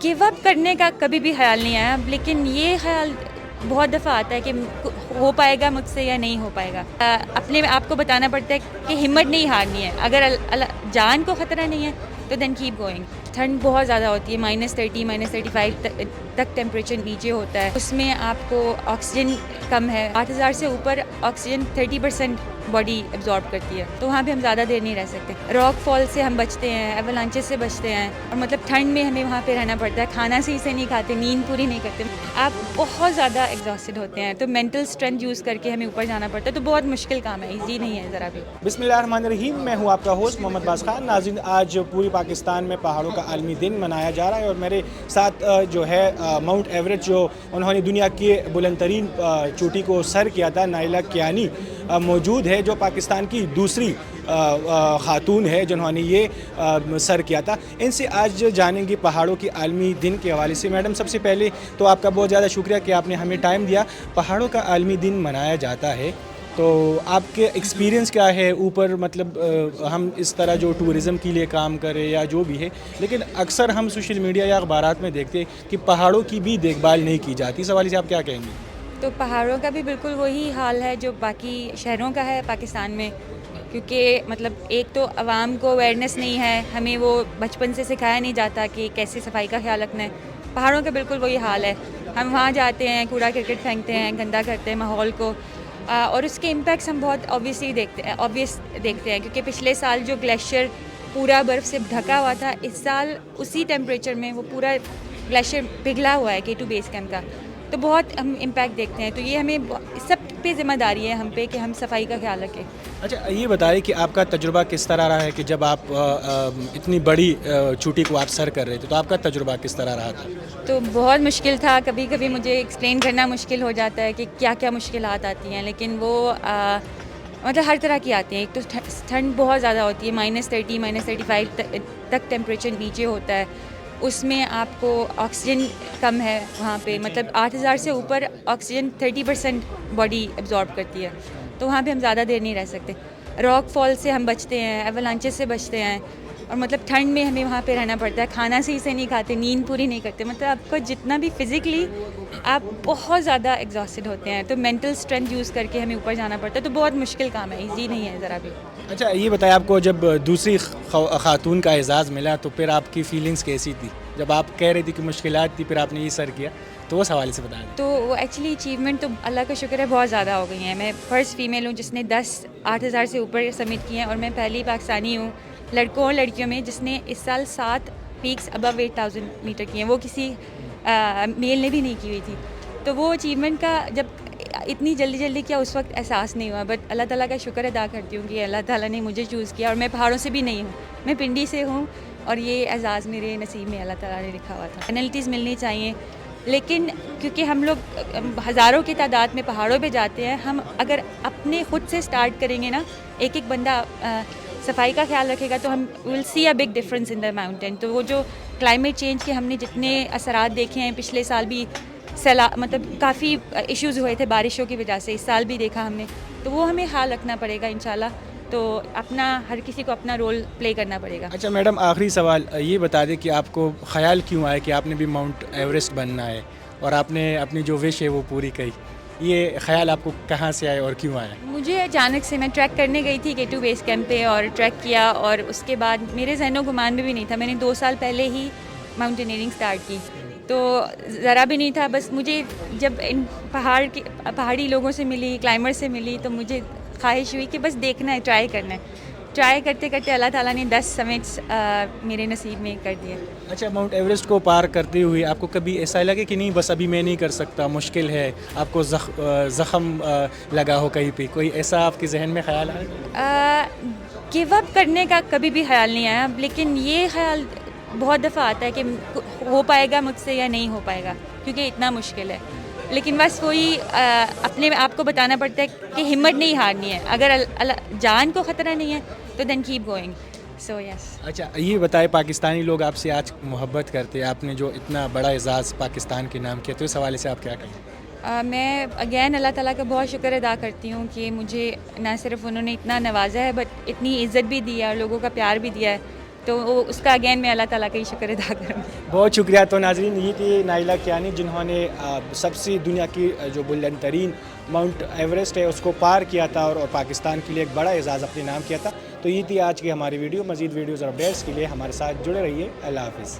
Give up करने का कभी भी ख्याल नहीं आया, लेकिन ये ख्याल बहुत दफ़ा आता है कि हो पाएगा मुझसे या नहीं हो पाएगा। अपने आप को बताना पड़ता है कि हिम्मत नहीं हारनी है। अगर जान को ख़तरा नहीं है तो देन कीप गोइंग। ठंड बहुत ज़्यादा होती है, -30 -35 तक टेम्परेचर नीचे होता है। उसमें आपको ऑक्सीजन कम है, 8000 से ऊपर ऑक्सीजन 30% बॉडी एब्जॉर्ब करती है, तो वहाँ पे हम ज़्यादा देर नहीं रह सकते। रॉक फॉल से हम बचते हैं, एवलांचेस से बचते हैं, और मतलब ठंड में हमें वहाँ पे रहना पड़ता है। खाना सही से नहीं खाते, नींद पूरी नहीं करते, आप बहुत ज़्यादा एग्जॉस्टेड होते हैं, तो मेंटल स्ट्रेंथ यूज़ करके हमें ऊपर जाना पड़ता है। तो बहुत मुश्किल काम है, ईजी नहीं है ज़रा भी। बिस्मिल्लाहिर्रहमानिर्रहीम, मैं हूँ आपका होस्ट मोहम्मद बास खान। नाज़रीन, आज पूरी पाकिस्तान में पहाड़ों का आलमी दिन मनाया जा रहा है, और मेरे साथ जो है माउंट एवरेस्ट, जो उन्होंने दुनिया की बुलंद तरीन चोटी को सर किया था, नाइला कियानी मौजूद है, जो पाकिस्तान की दूसरी खातून है जिन्होंने ये सर किया था। इनसे आज जानेंगे पहाड़ों के आलमी दिन के हवाले से। मैडम, सबसे पहले तो आपका बहुत ज़्यादा शुक्रिया कि आपने हमें टाइम दिया। पहाड़ों का आलमी दिन मनाया जाता है, तो आपके एक्सपीरियंस क्या है ऊपर? मतलब हम इस तरह जो टूरिज़म के लिए काम करें या जो भी है, लेकिन अक्सर हम सोशल मीडिया या अखबारात में देखते हैं कि पहाड़ों की भी देखभाल नहीं की जाती। इस हवाले से आप क्या कहेंगे? तो पहाड़ों का भी बिल्कुल वही हाल है जो बाकी शहरों का है पाकिस्तान में, क्योंकि मतलब एक तो आवाम को अवेयरनेस नहीं है, हमें वो बचपन से सिखाया नहीं जाता कि कैसे सफाई का ख्याल रखना है। पहाड़ों का बिल्कुल वही हाल है, हम वहाँ जाते हैं, कूड़ा करकट फेंकते हैं, गंदा करते हैं माहौल को, और उसके इम्पैक्ट्स हम बहुत ऑब्वियस देखते हैं, क्योंकि पिछले साल जो ग्लेशियर पूरा बर्फ़ से ढका हुआ था, इस साल उसी टेम्परेचर में वो पूरा ग्लेशियर पिघला हुआ है K2 बेस कैंप का। तो बहुत हम इम्पैक्ट देखते हैं, तो ये हमें सब पे ज़िम्मेदारी है हम पे कि हम सफाई का ख्याल रखें। अच्छा, ये बताइए कि आपका तजुर्बा किस तरह रहा है कि जब आप इतनी बड़ी चोटी को आप सर कर रहे थे, तो आपका तजुर्बा किस तरह रहा था? तो बहुत मुश्किल था, कभी कभी मुझे एक्सप्लेन करना मुश्किल हो जाता है कि क्या क्या मुश्किलात आती हैं, लेकिन वो मतलब हर तरह की आती हैं। एक तो ठंड बहुत ज़्यादा होती है, -30 -35 तक टेम्परेचर नीचे होता है, उसमें आपको ऑक्सीजन कम है वहाँ पे, मतलब 8000 से ऊपर ऑक्सीजन 30% बॉडी एब्जॉर्ब करती है, तो वहाँ पे हम ज़्यादा देर नहीं रह सकते। रॉक फॉल से हम बचते हैं, एवलांचेस से बचते हैं, और मतलब ठंड में हमें वहाँ पे रहना पड़ता है। खाना सही से नहीं खाते, नींद पूरी नहीं करते, मतलब आपको जितना भी फिज़िकली आप बहुत ज़्यादा एग्जॉस्टेड होते हैं, तो मेंटल स्ट्रेंथ यूज़ करके हमें ऊपर जाना पड़ता है। तो बहुत मुश्किल काम है, ईजी नहीं है ज़रा भी। अच्छा, ये बताइए, आपको जब दूसरी खातून का एजाज़ मिला तो फिर आपकी फ़ीलिंग्स कैसी थी? जब आप कह रही थी कि मुश्किलात थी, फिर आपने ये सर किया, तो उस हवाले से बता दें। तो वो एक्चुअली अचीवमेंट तो अल्लाह का शुक्र है बहुत ज़्यादा हो गई हैं। मैं फर्स्ट फीमेल हूँ जिसने 8000 से ऊपर सबमिट किए हैं, और मैं पहली पाकिस्तानी हूँ लड़कों और लड़कियों में जिसने इस साल 7 पीक्स अबव 8000 मीटर किए हैं। वो किसी मेल ने भी नहीं की हुई थी। तो वो अचीवमेंट का जब इतनी जल्दी किया, उस वक्त एहसास नहीं हुआ, बट अल्लाह ताला का शुक्र अदा करती हूँ कि अल्लाह ताला ने मुझे चूज़ किया, और मैं पहाड़ों से भी नहीं हूँ, मैं पिंडी से हूँ, और ये एजाज़ मेरे नसीब में अल्लाह ताला ने लिखा हुआ था। पेनल्टीज़ मिलनी चाहिए, लेकिन क्योंकि हम लोग हज़ारों की तादाद में पहाड़ों पे जाते हैं, हम अगर अपने खुद से स्टार्ट करेंगे ना, एक एक बंदा सफाई का ख्याल रखेगा, तो हम will see a big difference in the mountain. तो वो जो क्लाइमेट चेंज के हमने जितने असरात देखे हैं, पिछले साल भी मतलब काफ़ी इश्यूज़ हुए थे बारिशों की वजह से, इस साल भी देखा हमने, तो वो हमें ख्याल रखना पड़ेगा इंशाल्लाह। तो अपना हर किसी को अपना रोल प्ले करना पड़ेगा। अच्छा मैडम, आखिरी सवाल ये बता दें कि आपको ख्याल क्यों आया कि आपने भी माउंट एवरेस्ट बनना है, और आपने अपनी जो विश है वो पूरी करी? ये ख्याल आपको कहाँ से आया और क्यों आया? मुझे अचानक से, मैं ट्रैक करने गई थी K2 बेस कैंप पे, और ट्रैक किया, और उसके बाद मेरे ज़हनो गुमान में भी नहीं था, मैंने 2 साल पहले ही माउंटेनियरिंग स्टार्ट की, तो ज़रा भी नहीं था। बस मुझे जब इन पहाड़ी लोगों से मिली, क्लाइंबर से मिली, तो मुझे ख्वाहिश हुई कि बस देखना है, ट्राई करना है। ट्राई करते करते अल्लाह ताला ने 10 समिट्स मेरे नसीब में कर दिए। अच्छा, माउंट एवरेस्ट को पार करते हुए आपको कभी ऐसा लगे कि नहीं बस अभी मैं नहीं कर सकता, मुश्किल है, आपको ज़ख्म लगा हो कहीं पे, कोई ऐसा आपके जहन में ख्याल आया? गिव अप करने का कभी भी ख्याल नहीं आया, लेकिन ये ख्याल बहुत दफ़ा आता है कि हो पाएगा मुझसे या नहीं हो पाएगा, क्योंकि इतना मुश्किल है। लेकिन बस वही अपने आप को बताना पड़ता है कि हिम्मत नहीं हारनी है। अगर जान को ख़तरा नहीं है तो then keep going. So yes. अच्छा, ये बताएं, पाकिस्तानी लोग आपसे आज मोहब्बत करते हैं, आपने जो इतना बड़ा एजाज़ पाकिस्तान के नाम किया, तो इस हवाले से आप क्या कहें? मैं अगेन अल्लाह ताला का बहुत शुक्र अदा करती हूँ कि मुझे ना सिर्फ उन्होंने इतना नवाजा है, बट इतनी इज़्ज़त भी दी है और लोगों का प्यार भी दिया है। تو اس کا اگین میں اللہ تعالیٰ کا ہی شکر ادا کروں. بہت شکریہ. تو ناظرین یہ تھی نائلہ کیانی جنہوں نے سب سے دنیا کی جو بلند ترین ماؤنٹ ایوریسٹ ہے اس کو پار کیا تھا اور پاکستان کے لیے ایک بڑا اعزاز اپنے نام کیا تھا. تو یہ تھی آج کی ہماری ویڈیو. مزید ویڈیوز اور اپڈیٹس کے لیے ہمارے ساتھ جڑے رہیے. اللہ حافظ.